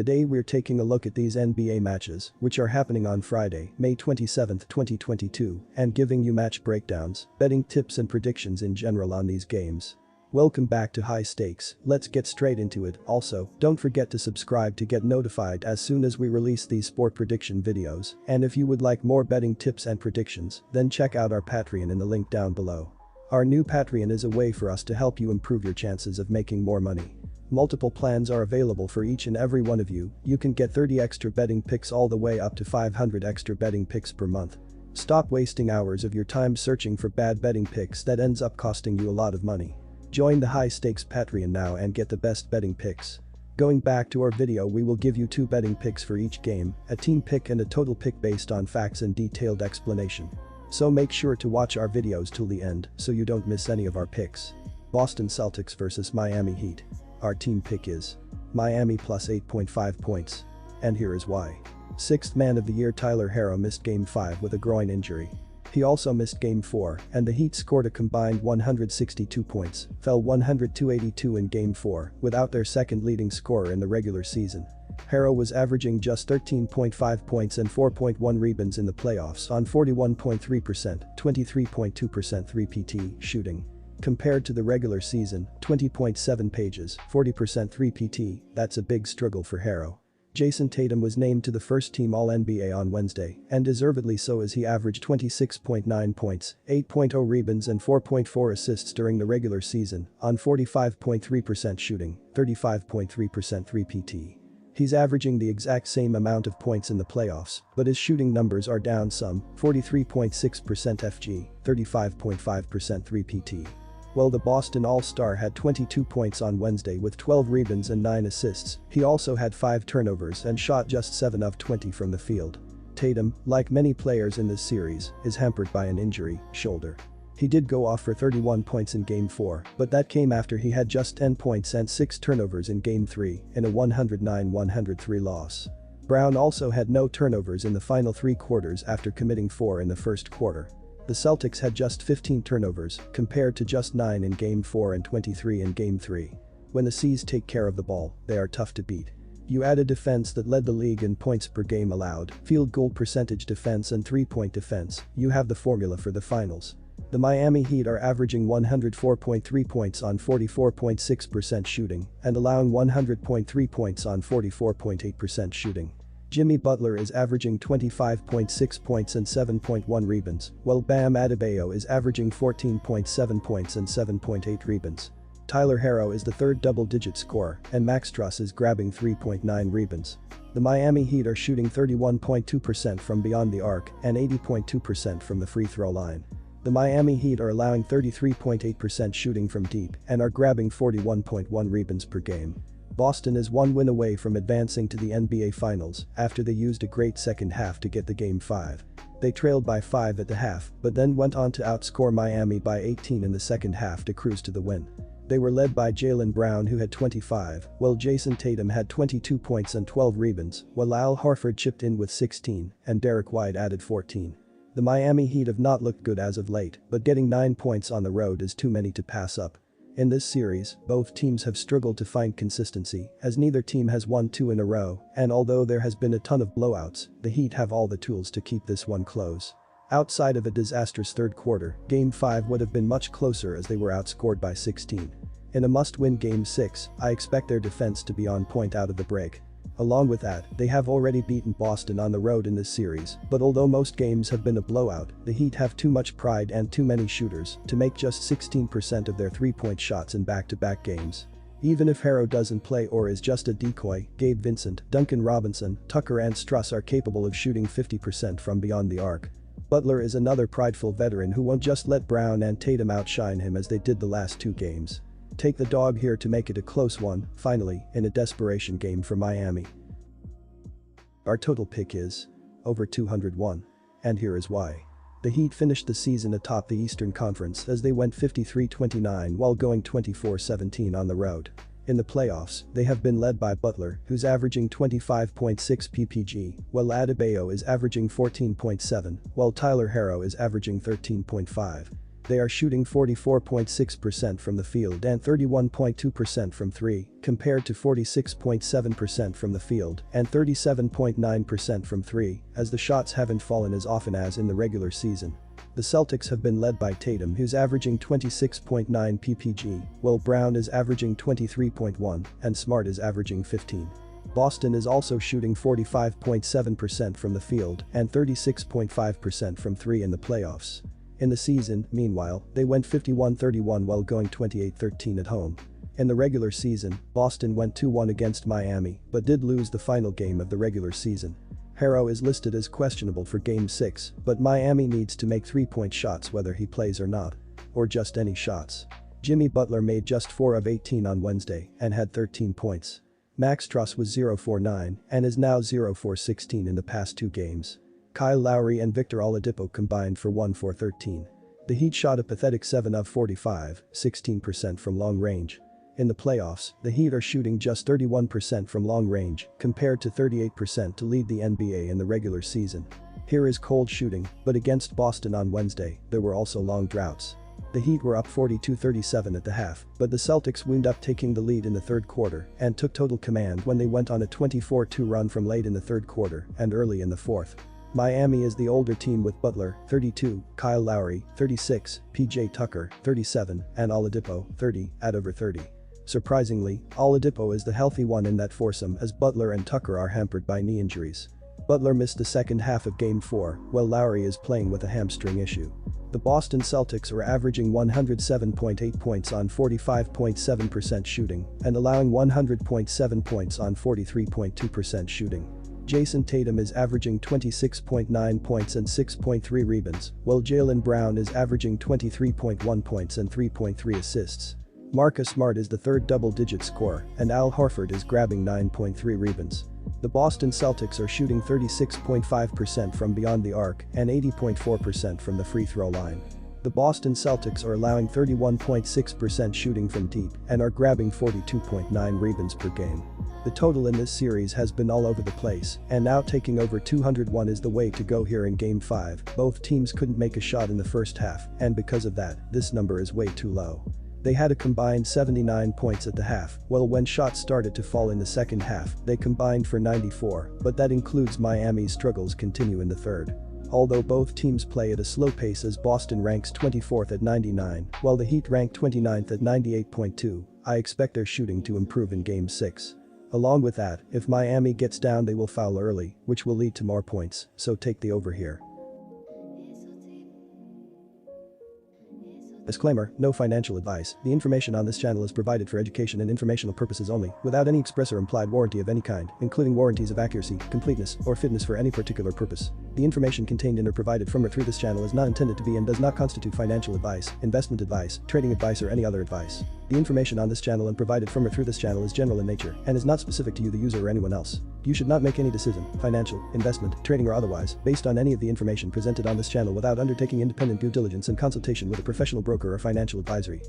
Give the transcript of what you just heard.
Today we're taking a look at these NBA matches, which are happening on Friday, May 27, 2022, and giving you match breakdowns, betting tips and predictions in general on these games. Welcome back to High Stakes, let's get straight into it. Also, don't forget to subscribe to get notified as soon as we release these sport prediction videos, and if you would like more betting tips and predictions, then check out our Patreon in the link down below. Our new Patreon is a way for us to help you improve your chances of making more money. Multiple plans are available for each and every one of you. You can get 30 extra betting picks all the way up to 500 extra betting picks per month. Stop wasting hours of your time searching for bad betting picks that ends up costing you a lot of money. Join the High Stakes Patreon now and get the best betting picks. Going back to our video, we will give you 2 betting picks for each game, a team pick and a total pick based on facts and detailed explanation. So make sure to watch our videos till the end so you don't miss any of our picks. Boston Celtics vs Miami Heat. Our team pick is Miami plus 8.5 points. And here is why. 6th man of the year Tyler Herro missed Game 5 with a groin injury. He also missed Game 4, and the Heat scored a combined 162 points, fell 100-82 in Game 4, without their second leading scorer in the regular season. Herro was averaging just 13.5 points and 4.1 rebounds in the playoffs on 41.3%, 23.2% 3PT shooting. Compared to the regular season, 20.7 pages, 40% 3PT, that's a big struggle for Herro. Jason Tatum was named to the first team All-NBA on Wednesday, and deservedly so as he averaged 26.9 points, 8.0 rebounds and 4.4 assists during the regular season, on 45.3% shooting, 35.3% 3PT. He's averaging the exact same amount of points in the playoffs, but his shooting numbers are down some, 43.6% FG, 35.5% 3PT. While the Boston All-Star had 22 points on Wednesday with 12 rebounds and 9 assists, he also had 5 turnovers and shot just 7 of 20 from the field. Tatum, like many players in this series, is hampered by an injury, shoulder. He did go off for 31 points in Game 4, but that came after he had just 10 points and 6 turnovers in Game 3 in a 109-103 loss. Brown also had no turnovers in the final 3 quarters after committing 4 in the first quarter. The Celtics had just 15 turnovers, compared to just 9 in Game 4 and 23 in Game 3. When the C's take care of the ball, they are tough to beat. You add a defense that led the league in points per game allowed, field goal percentage defense and 3-point defense, you have the formula for the finals. The Miami Heat are averaging 104.3 points on 44.6% shooting and allowing 100.3 points on 44.8% shooting. Jimmy Butler is averaging 25.6 points and 7.1 rebounds, while Bam Adebayo is averaging 14.7 points and 7.8 rebounds. Tyler Herro is the third double-digit scorer, and Max Strus is grabbing 3.9 rebounds. The Miami Heat are shooting 31.2% from beyond the arc and 80.2% from the free throw line. The Miami Heat are allowing 33.8% shooting from deep and are grabbing 41.1 rebounds per game. Boston is 1 win away from advancing to the NBA Finals after they used a great second half to get the Game 5. They trailed by 5 at the half, but then went on to outscore Miami by 18 in the second half to cruise to the win. They were led by Jaylen Brown, who had 25, while Jason Tatum had 22 points and 12 rebounds, while Al Horford chipped in with 16 and Derek White added 14. The Miami Heat have not looked good as of late, but getting 9 points on the road is too many to pass up. In this series, both teams have struggled to find consistency as neither team has won 2 in a row, and although there has been a ton of blowouts, the Heat have all the tools to keep this one close. Outside of a disastrous third quarter, Game 5 would have been much closer as they were outscored by 16. In a must-win Game 6, I expect their defense to be on point out of the break. Along with that, they have already beaten Boston on the road in this series, but although most games have been a blowout, the Heat have too much pride and too many shooters to make just 16% of their 3-point shots in back-to-back games. Even if Herro doesn't play or is just a decoy, Gabe Vincent, Duncan Robinson, Tucker and Strus are capable of shooting 50% from beyond the arc. Butler is another prideful veteran who won't just let Brown and Tatum outshine him as they did the last 2 games. Take the dog here to make it a close one, finally, in a desperation game for Miami. Our total pick is over 201. And here is why. The Heat finished the season atop the Eastern Conference as they went 53-29 while going 24-17 on the road. In the playoffs, they have been led by Butler, who's averaging 25.6 ppg, while Adebayo is averaging 14.7, while Tyler Herro is averaging 13.5. They are shooting 44.6% from the field and 31.2% from 3, compared to 46.7% from the field and 37.9% from 3, as the shots haven't fallen as often as in the regular season. The Celtics have been led by Tatum, who's averaging 26.9 ppg, while Brown is averaging 23.1 and Smart is averaging 15. Boston is also shooting 45.7% from the field and 36.5% from 3 in the playoffs. In the season, meanwhile, they went 51-31 while going 28-13 at home. In the regular season, Boston went 2-1 against Miami, but did lose the final game of the regular season. Harrow is listed as questionable for Game 6, but Miami needs to make 3-point shots whether he plays or not. Or just any shots. Jimmy Butler made just 4 of 18 on Wednesday and had 13 points. Max Strus was 0-for-9 and is now 0-for-16 in the past 2 games. Kyle Lowry and Victor Oladipo combined for 1-for-13. The Heat shot a pathetic 7 of 45, 16% from long range. In the playoffs, the Heat are shooting just 31% from long range, compared to 38% to lead the NBA in the regular season. Here is cold shooting, but against Boston on Wednesday, there were also long droughts. The Heat were up 42-37 at the half, but the Celtics wound up taking the lead in the third quarter and took total command when they went on a 24-2 run from late in the third quarter and early in the fourth. Miami is the older team with Butler, 32, Kyle Lowry, 36, PJ Tucker, 37, and Oladipo, 30, at over 30. Surprisingly, Oladipo is the healthy one in that foursome as Butler and Tucker are hampered by knee injuries. Butler missed the second half of Game 4, while Lowry is playing with a hamstring issue. The Boston Celtics are averaging 107.8 points on 45.7% shooting and allowing 100.7 points on 43.2% shooting. Jason Tatum is averaging 26.9 points and 6.3 rebounds, while Jaylen Brown is averaging 23.1 points and 3.3 assists. Marcus Smart is the third double-digit scorer, and Al Horford is grabbing 9.3 rebounds. The Boston Celtics are shooting 36.5% from beyond the arc and 80.4% from the free throw line. The Boston Celtics are allowing 31.6% shooting from deep and are grabbing 42.9 rebounds per game. The total in this series has been all over the place, and now taking over 201 is the way to go here in Game 5. Both teams couldn't make a shot in the first half, and because of that, this number is way too low. They had a combined 79 points at the half, while when shots started to fall in the second half, they combined for 94, but that includes Miami's struggles continue in the third. Although both teams play at a slow pace as Boston ranks 24th at 99, while the Heat rank 29th at 98.2, I expect their shooting to improve in Game 6. Along with that, if Miami gets down they will foul early, which will lead to more points, so take the over here. Disclaimer, no financial advice. The information on this channel is provided for education and informational purposes only, without any express or implied warranty of any kind, including warranties of accuracy, completeness, or fitness for any particular purpose. The information contained in or provided from or through this channel is not intended to be and does not constitute financial advice, investment advice, trading advice, or any other advice. The information on this channel and provided from or through this channel is general in nature and is not specific to you, the user, or anyone else. You should not make any decision, financial, investment, trading, or otherwise, based on any of the information presented on this channel without undertaking independent due diligence and consultation with a professional broker or financial advisory.